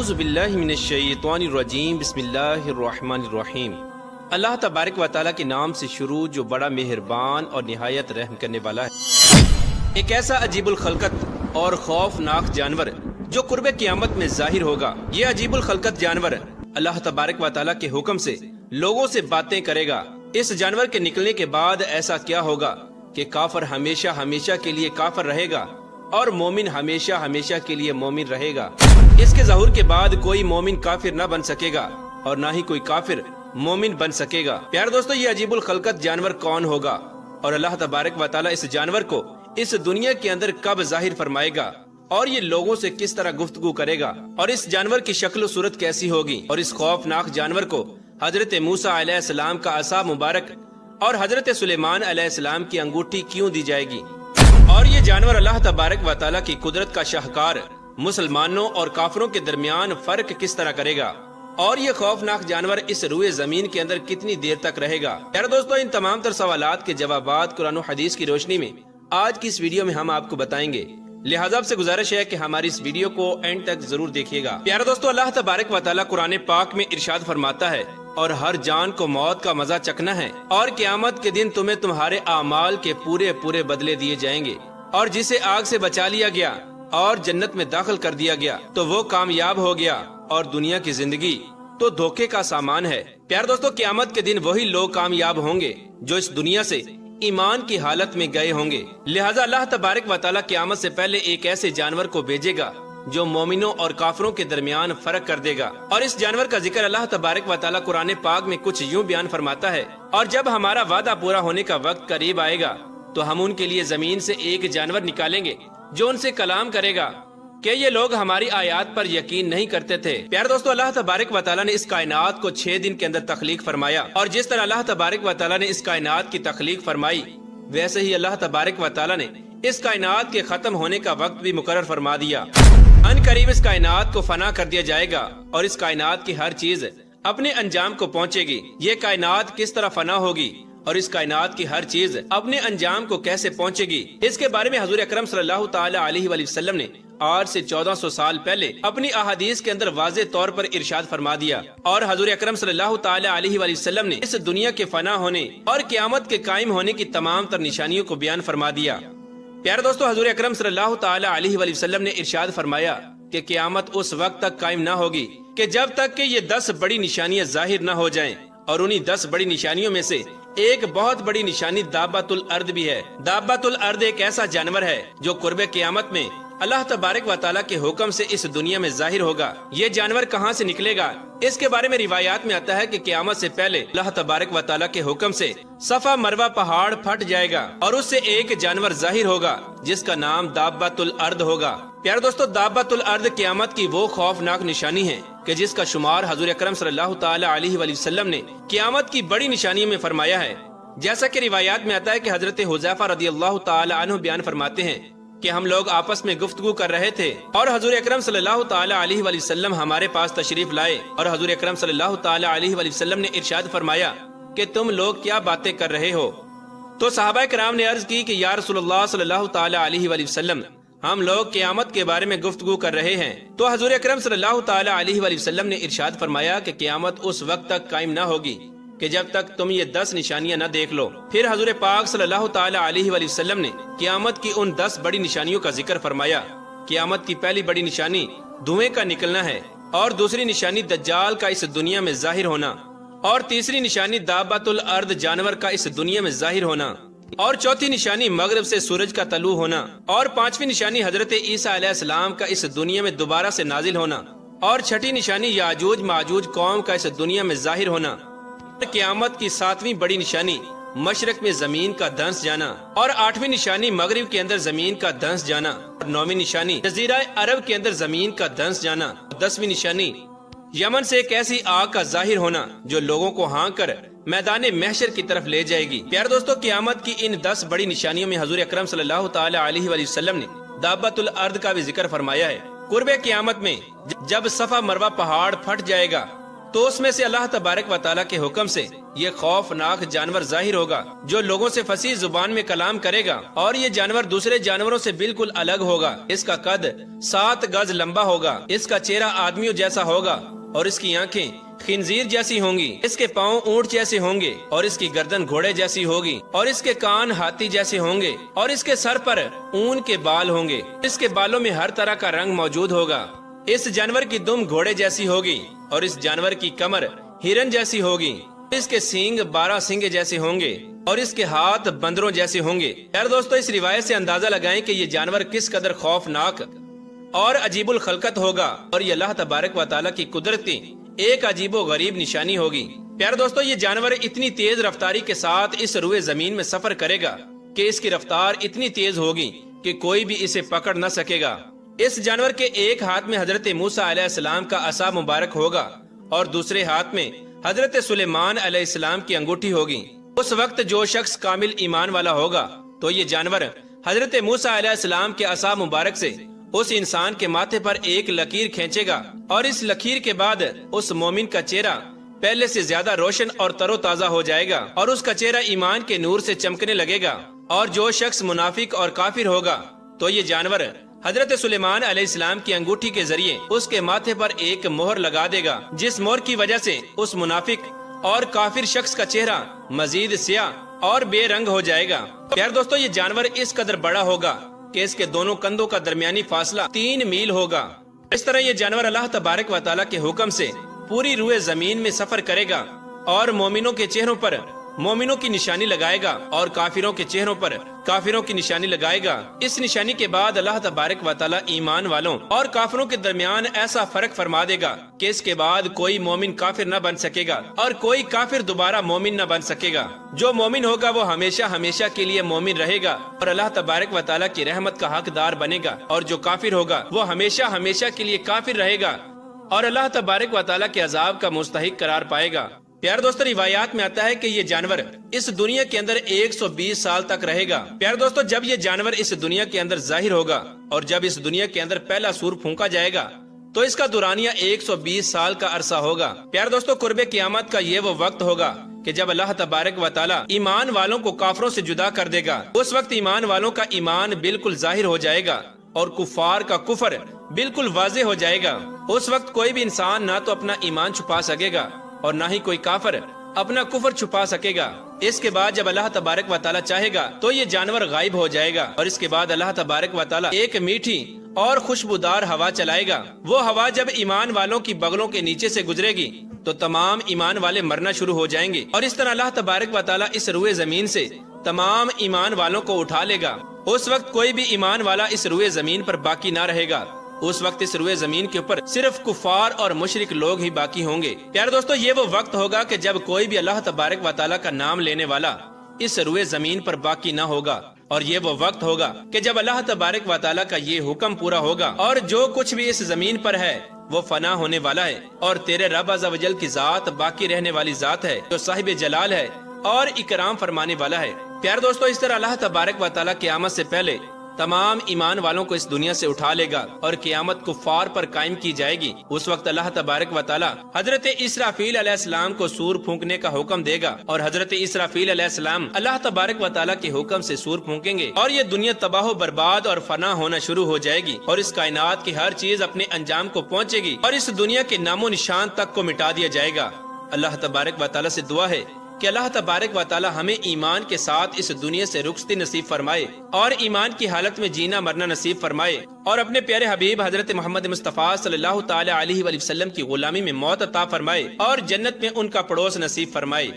اعوذ باللہ من الشیطان الرجیم بسم اللہ الرحمن الرحیم۔ اللہ تبارک و تعالیٰ کے نام سے شروع جو بڑا مہربان اور نہایت رحم کرنے والا ہے۔ ایک ایسا عجیب الخلقت اور خوفناک جانور جو قرب قیامت میں ظاہر ہوگا۔ یہ عجیب الخلقت جانور اللہ تبارک و تعالیٰ کے حکم سے لوگوں سے باتیں کرے گا۔ اس جانور کے نکلنے کے بعد ایسا کیا ہوگا کہ کافر ہمیشہ ہمیشہ کے لیے کافر رہے گا اور مومن ہمیشہ ہمیشہ کے لیے مومن رہے گا۔ اس کے ظہور کے بعد کوئی مومن کافر نہ بن سکے گا اور نہ ہی کوئی کافر مومن بن سکے گا۔ پیارے دوستو، یہ عجیب الخلقت جانور کون ہوگا اور اللہ تبارک و تعالیٰ اس جانور کو اس دنیا کے اندر کب ظاہر فرمائے گا اور یہ لوگوں سے کس طرح گفتگو کرے گا اور اس جانور کی شکل و صورت کیسی ہوگی، اور اس خوفناک جانور کو حضرت موسیٰ علیہ السلام کا عصا مبارک اور حضرت سلیمان علیہ السلام کی انگوٹھی کیوں دی جائے گی، اور یہ جانور اللہ تبارک و تعالیٰ کی قدرت کا شاہکار مسلمانوں اور کافروں کے درمیان فرق کس طرح کرے گا، اور یہ خوفناک جانور اس روئے زمین کے اندر کتنی دیر تک رہے گا۔ پیارے دوستو، ان تمام تر سوالات کے جوابات قرآن و حدیث کی روشنی میں آج کی اس ویڈیو میں ہم آپ کو بتائیں گے، لہذا آپ سے گزارش ہے کہ ہماری اس ویڈیو کو اینڈ تک ضرور دیکھیے گا۔ پیارے دوستو، اللہ تبارک و تعالیٰ قرآن پاک میں ارشاد فرماتا ہے، اور ہر جان کو موت کا مزہ چکھنا ہے، اور قیامت کے دن تمہیں تمہارے اعمال کے پورے پورے بدلے دیے جائیں گے، اور جسے آگ سے بچا لیا گیا اور جنت میں داخل کر دیا گیا تو وہ کامیاب ہو گیا، اور دنیا کی زندگی تو دھوکے کا سامان ہے۔ پیارے دوستو، قیامت کے دن وہی لوگ کامیاب ہوں گے جو اس دنیا سے ایمان کی حالت میں گئے ہوں گے۔ لہذا اللہ تبارک و تعالیٰ قیامت سے پہلے ایک ایسے جانور کو بھیجے گا جو مومنوں اور کافروں کے درمیان فرق کر دے گا، اور اس جانور کا ذکر اللہ تبارک و تعالیٰ قرآن پاک میں کچھ یوں بیان فرماتا ہے، اور جب ہمارا وعدہ پورا ہونے کا وقت قریب آئے گا تو ہم ان کے لیے زمین سے ایک جانور نکالیں گے جو ان سے کلام کرے گا کہ یہ لوگ ہماری آیات پر یقین نہیں کرتے تھے۔ پیارے دوستو، اللہ تبارک و تعالیٰ نے اس کائنات کو 6 دن کے اندر تخلیق فرمایا، اور جس طرح اللہ تبارک و تعالیٰ نے اس کائنات کی تخلیق فرمائی، ویسے ہی اللہ تبارک و تعالیٰ نے اس کائنات کے ختم ہونے کا وقت بھی مقرر فرما دیا۔ ان قریب اس کائنات کو فنا کر دیا جائے گا، اور اس کائنات کی ہر چیز اپنے انجام کو پہنچے گی۔ یہ کائنات کس طرح فنا ہوگی اور اس کائنات کی ہر چیز اپنے انجام کو کیسے پہنچے گی، اس کے بارے میں حضور اکرم صلی اللہ تعالی علیہ وآلہ وسلم نے آج سے 1400 سال پہلے اپنی احادیث کے اندر واضح طور پر ارشاد فرما دیا، اور حضور اکرم صلی اللہ تعالی علیہ وآلہ وسلم نے اس دنیا کے فنا ہونے اور قیامت کے قائم ہونے کی تمام تر نشانیوں کو بیان فرما دیا۔ پیارے دوستو، حضور اکرم صلی اللہ تعالی علیہ وآلہ وسلم نے ارشاد فرمایا کہ قیامت اس وقت تک قائم نہ ہوگی کہ جب تک کہ یہ 10 بڑی نشانیاں ظاہر نہ ہو جائیں، اور انہی 10 بڑی نشانیوں میں سے ایک بہت بڑی نشانی دابۃ الارض بھی ہے۔ دابۃ الارض ایک ایسا جانور ہے جو قرب قیامت میں اللہ تبارک و تعالیٰ کے حکم سے اس دنیا میں ظاہر ہوگا۔ یہ جانور کہاں سے نکلے گا، اس کے بارے میں روایات میں آتا ہے کہ قیامت سے پہلے اللہ تبارک و تعالیٰ کے حکم سے صفا مروہ پہاڑ پھٹ جائے گا، اور اس سے ایک جانور ظاہر ہوگا جس کا نام دابۃ الارض ہوگا۔ پیارے دوستو، دابۃ الارض قیامت کی وہ خوفناک نشانی ہے کہ جس کا شمار حضور اکرم صلی اللہ تعالی علیہ وآلہ وسلم نے قیامت کی بڑی نشانیوں میں فرمایا ہے۔ جیسا کہ روایات میں آتا ہے کہ حضرت حذیفہ رضی اللہ تعالی عنہ بیان فرماتے ہیں کہ ہم لوگ آپس میں گفتگو کر رہے تھے، اور حضور اکرم صلی اللہ تعالی علیہ وآلہ وسلم ہمارے پاس تشریف لائے، اور حضور اکرم صلی اللہ تعالی علیہ وآلہ وسلم نے ارشاد فرمایا کہ تم لوگ کیا باتیں کر رہے ہو؟ تو صحابہ کرام نے عرض کی کہ یا رسول اللہ صلی اللہ تعالی علیہ وآلہ وسلم، ہم لوگ قیامت کے بارے میں گفتگو کر رہے ہیں۔ تو حضور اکرم صلی اللہ تعالی علیہ وآلہ وسلم نے ارشاد فرمایا کہ قیامت اس وقت تک قائم نہ ہوگی کہ جب تک تم یہ 10 نشانیاں نہ دیکھ لو۔ پھر حضور پاک صلی اللہ تعالی علیہ وآلہ وسلم نے قیامت کی ان 10 بڑی نشانیوں کا ذکر فرمایا۔ قیامت کی پہلی بڑی نشانی دھوئیں کا نکلنا ہے، اور دوسری نشانی دجال کا اس دنیا میں ظاہر ہونا، اور تیسری نشانی دابۃ الارض جانور کا اس دنیا میں ظاہر ہونا، اور چوتھی نشانی مغرب سے سورج کا طلوع ہونا، اور پانچویں نشانی حضرت عیسیٰ علیہ السلام کا اس دنیا میں دوبارہ سے نازل ہونا، اور چھٹی نشانی یاجوج ماجوج قوم کا اس دنیا میں ظاہر ہونا۔ قیامت کی 7ویں بڑی نشانی مشرق میں زمین کا دھنس جانا، اور 8ویں نشانی مغرب کے اندر زمین کا دھنس جانا، اور 9ویں نشانی جزیرہ عرب کے اندر زمین کا دھنس جانا، 10ویں نشانی یمن سے ایک ایسی آگ کا ظاہر ہونا جو لوگوں کو ہانک کر میدان محشر کی طرف لے جائے گی۔ پیارے دوستو، قیامت کی ان 10 بڑی نشانیوں میں حضور اکرم صلی اللہ تعالی علیہ وآلہ وسلم نے دابۃ الارض کا بھی ذکر فرمایا ہے۔ قرب قیامت میں جب صفا مروہ پہاڑ پھٹ جائے گا تو اس میں سے اللہ تبارک و تعالیٰ کے حکم سے یہ خوفناک جانور ظاہر ہوگا جو لوگوں سے فصیح زبان میں کلام کرے گا، اور یہ جانور دوسرے جانوروں سے بالکل الگ ہوگا۔ اس کا قد 7 گز لمبا ہوگا، اس کا چہرہ آدمیوں جیسا ہوگا اور اس کی آنکھیں خنزیر جیسی ہوں گی، اس کے پاؤں اونٹ جیسے ہوں گے اور اس کی گردن گھوڑے جیسی ہوگی، اور اس کے کان ہاتھی جیسے ہوں گے اور اس کے سر پر اون کے بال ہوں گے، اس کے بالوں میں ہر طرح کا رنگ موجود ہوگا۔ اس جانور کی دم گھوڑے جیسی ہوگی اور اس جانور کی کمر ہرن جیسی ہوگی، اس کے سینگ 12 سینگے جیسے ہوں گے اور اس کے ہاتھ بندروں جیسے ہوں گے۔ یار دوستو، اس روایت سے اندازہ لگائیں کہ یہ جانور کس قدر خوفناک اور عجیب الخلقت ہوگا، اور یہ اللہ تبارک و تعالیٰ کی قدرت کی ایک عجیب و غریب نشانی ہوگی۔ پیارے دوستو، یہ جانور اتنی تیز رفتاری کے ساتھ اس روئے زمین میں سفر کرے گا کہ اس کی رفتار اتنی تیز ہوگی کہ کوئی بھی اسے پکڑ نہ سکے گا۔ اس جانور کے ایک ہاتھ میں حضرت موسیٰ علیہ السلام کا عصا مبارک ہوگا اور دوسرے ہاتھ میں حضرت سلیمان علیہ السلام کی انگوٹھی ہوگی۔ اس وقت جو شخص کامل ایمان والا ہوگا تو یہ جانور حضرت موسیٰ علیہ السلام کے عصا مبارک سے اس انسان کے ماتھے پر ایک لکیر کھینچے گا، اور اس لکیر کے بعد اس مومن کا چہرہ پہلے سے زیادہ روشن اور تر و تازہ ہو جائے گا اور اس کا چہرہ ایمان کے نور سے چمکنے لگے گا۔ اور جو شخص منافق اور کافر ہوگا تو یہ جانور حضرت سلیمان علیہ السلام کی انگوٹھی کے ذریعے اس کے ماتھے پر ایک مہر لگا دے گا، جس مہر کی وجہ سے اس منافق اور کافر شخص کا چہرہ مزید سیاہ اور بے رنگ ہو جائے گا۔ پیارے دوستو، یہ جانور اس قدر بڑا ہوگا کہ اس کے دونوں کندھوں کا درمیانی فاصلہ 3 میل ہوگا۔ اس طرح یہ جانور اللہ تبارک و تعالیٰ کے حکم سے پوری روئے زمین میں سفر کرے گا اور مومنوں کے چہروں پر مومنوں کی نشانی لگائے گا اور کافروں کے چہروں پر کافروں کی نشانی لگائے گا۔ اس نشانی کے بعد اللہ تبارک و تعالیٰ ایمان والوں اور کافروں کے درمیان ایسا فرق فرما دے گا کہ اس کے بعد کوئی مومن کافر نہ بن سکے گا اور کوئی کافر دوبارہ مومن نہ بن سکے گا۔ جو مومن ہوگا وہ ہمیشہ ہمیشہ کے لیے مومن رہے گا اور اللہ تبارک و تعالیٰ کی رحمت کا حقدار بنے گا، اور جو کافر ہوگا وہ ہمیشہ ہمیشہ کے لیے کافر رہے گا اور اللہ تبارک و تعالیٰ کے عذاب کا مستحق قرار پائے گا۔ پیارے دوستو، روایات میں آتا ہے کہ یہ جانور اس دنیا کے اندر 120 سال تک رہے گا۔ پیارے دوستو، جب یہ جانور اس دنیا کے اندر ظاہر ہوگا اور جب اس دنیا کے اندر پہلا سور پھونکا جائے گا تو اس کا دورانیہ 120 سال کا عرصہ ہوگا۔ پیارے دوستو، قرب قیامت کا یہ وہ وقت ہوگا کہ جب اللہ تبارک و تعالیٰ ایمان والوں کو کافروں سے جدا کر دے گا۔ اس وقت ایمان والوں کا ایمان بالکل ظاہر ہو جائے گا اور کفار کا کفر بالکل واضح ہو جائے گا۔ اس وقت کوئی بھی انسان نہ تو اپنا ایمان چھپا سکے گا اور نہ ہی کوئی کافر اپنا کفر چھپا سکے گا۔ اس کے بعد جب اللہ تبارک و تعالیٰ چاہے گا تو یہ جانور غائب ہو جائے گا، اور اس کے بعد اللہ تبارک و تعالیٰ ایک میٹھی اور خوشبودار ہوا چلائے گا۔ وہ ہوا جب ایمان والوں کی بغلوں کے نیچے سے گزرے گی تو تمام ایمان والے مرنا شروع ہو جائیں گے، اور اس طرح اللہ تبارک و تعالیٰ اس روئے زمین سے تمام ایمان والوں کو اٹھا لے گا۔ اس وقت کوئی بھی ایمان والا اس روئے زمین پر باقی نہ رہے گا۔ اس وقت اس روئے زمین کے اوپر صرف کفار اور مشرک لوگ ہی باقی ہوں گے۔ پیارے دوستو، یہ وہ وقت ہوگا کہ جب کوئی بھی اللہ تبارک و تعالیٰ کا نام لینے والا اس روئے زمین پر باقی نہ ہوگا، اور یہ وہ وقت ہوگا کہ جب اللہ تبارک و تعالیٰ کا یہ حکم پورا ہوگا اور جو کچھ بھی اس زمین پر ہے وہ فنا ہونے والا ہے، اور تیرے رب عز و جل کی ذات باقی رہنے والی ذات ہے جو صاحب جلال ہے اور اکرام فرمانے والا ہے۔ پیارے دوستو، اس طرح اللہ تبارک و تعالیٰ قیامت سے پہلے تمام ایمان والوں کو اس دنیا سے اٹھا لے گا اور قیامت کفار پر قائم کی جائے گی۔ اس وقت اللہ تبارک و تعالیٰ حضرت اسرافیل علیہ السلام کو سور پھونکنے کا حکم دے گا، اور حضرت اسرافیل علیہ السلام اللہ تبارک و تعالیٰ کے حکم سے سور پھونکیں گے، اور یہ دنیا تباہ و برباد اور فنا ہونا شروع ہو جائے گی، اور اس کائنات کی ہر چیز اپنے انجام کو پہنچے گی، اور اس دنیا کے نام و نشان تک کو مٹا دیا جائے گا۔ اللہ تبارک و تعالیٰ سے دعا ہے کہ اللہ تبارک و تعالی ہمیں ایمان کے ساتھ اس دنیا سے رخصتی نصیب فرمائے اور ایمان کی حالت میں جینا مرنا نصیب فرمائے، اور اپنے پیارے حبیب حضرت محمد مصطفیٰ صلی اللہ تعالی علیہ وسلم کی غلامی میں موت عطا فرمائے اور جنت میں ان کا پڑوس نصیب فرمائے۔